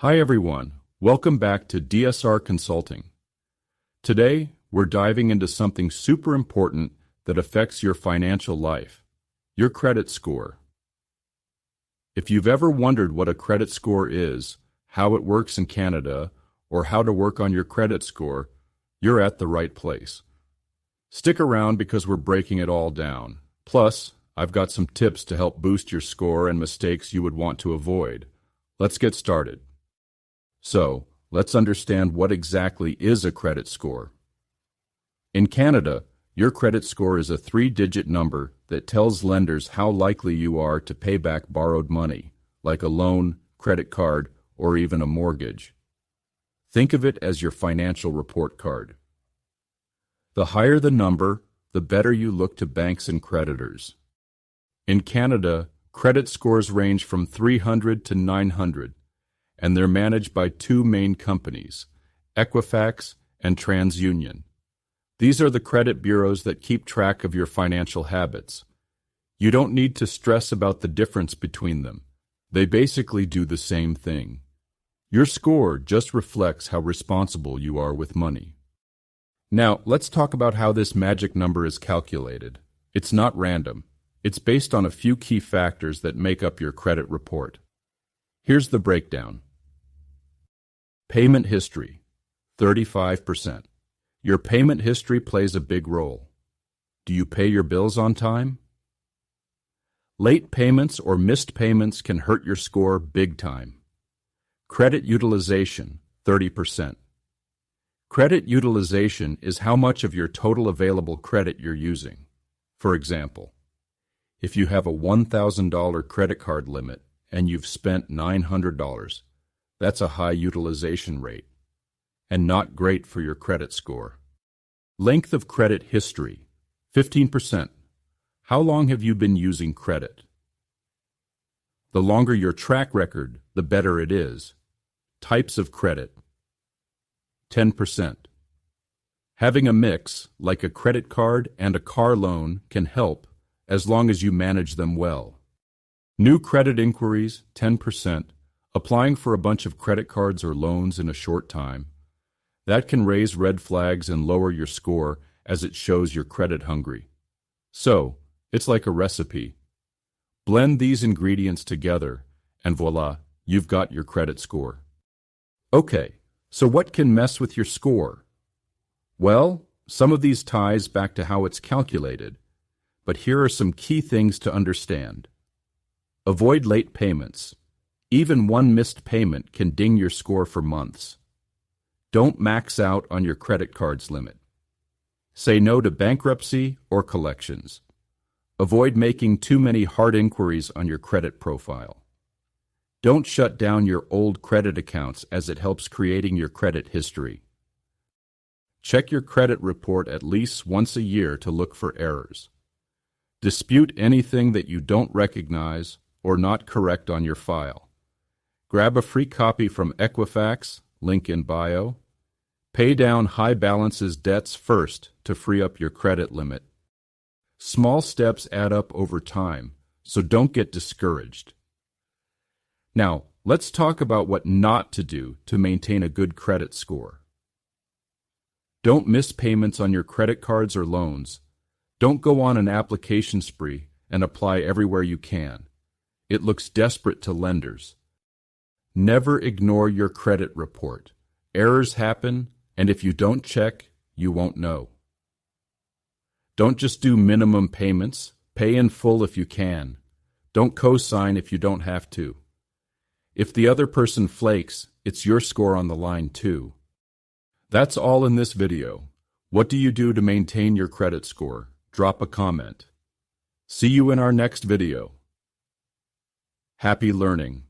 Hi everyone, welcome back to DSR Consulting. Today, we're diving into something super important that affects your financial life, your credit score. If you've ever wondered what a credit score is, how it works in Canada, or how to work on your credit score, you're at the right place. Stick around because we're breaking it all down. Plus, I've got some tips to help boost your score and mistakes you would want to avoid. Let's get started. So, let's understand what exactly is a credit score. In Canada, your credit score is a 3-digit number that tells lenders how likely you are to pay back borrowed money, like a loan, credit card, or even a mortgage. Think of it as your financial report card. The higher the number, the better you look to banks and creditors. In Canada, credit scores range from 300 to 900, and they're managed by two main companies, Equifax and TransUnion. These are the credit bureaus that keep track of your financial habits. You don't need to stress about the difference between them. They basically do the same thing. Your score just reflects how responsible you are with money. Now, let's talk about how this magic number is calculated. It's not random. It's based on a few key factors that make up your credit report. Here's the breakdown. Payment history, 35%. Your payment history plays a big role. Do you pay your bills on time? Late payments or missed payments can hurt your score big time. Credit utilization, 30%. Credit utilization is how much of your total available credit you're using. For example, if you have a $1,000 credit card limit and you've spent $900, that's a high utilization rate, and not great for your credit score. Length of credit history, 15%. How long have you been using credit? The longer your track record, the better it is. Types of credit, 10%. Having a mix, like a credit card and a car loan, can help as long as you manage them well. New credit inquiries, 10%. Applying for a bunch of credit cards or loans in a short time. That can raise red flags and lower your score as it shows you're credit hungry. So, it's like a recipe. Blend these ingredients together, and voila, you've got your credit score. Okay, so what can mess with your score? Well, some of these ties back to how it's calculated, but here are some key things to understand. Avoid late payments. Even one missed payment can ding your score for months. Don't max out on your credit card's limit. Say no to bankruptcy or collections. Avoid making too many hard inquiries on your credit profile. Don't shut down your old credit accounts as it helps creating your credit history. Check your credit report at least once a year to look for errors. Dispute anything that you don't recognize or not correct on your file. Grab a free copy from Equifax, link in bio. Pay down high balances debts first to free up your credit limit. Small steps add up over time, so don't get discouraged. Now, let's talk about what not to do to maintain a good credit score. Don't miss payments on your credit cards or loans. Don't go on an application spree and apply everywhere you can. It looks desperate to lenders. Never ignore your credit report. Errors happen, and if you don't check, you won't know. Don't just do minimum payments. Pay in full if you can. Don't co-sign if you don't have to. If the other person flakes, it's your score on the line too. That's all in this video. What do you do to maintain your credit score? Drop a comment. See you in our next video. Happy learning.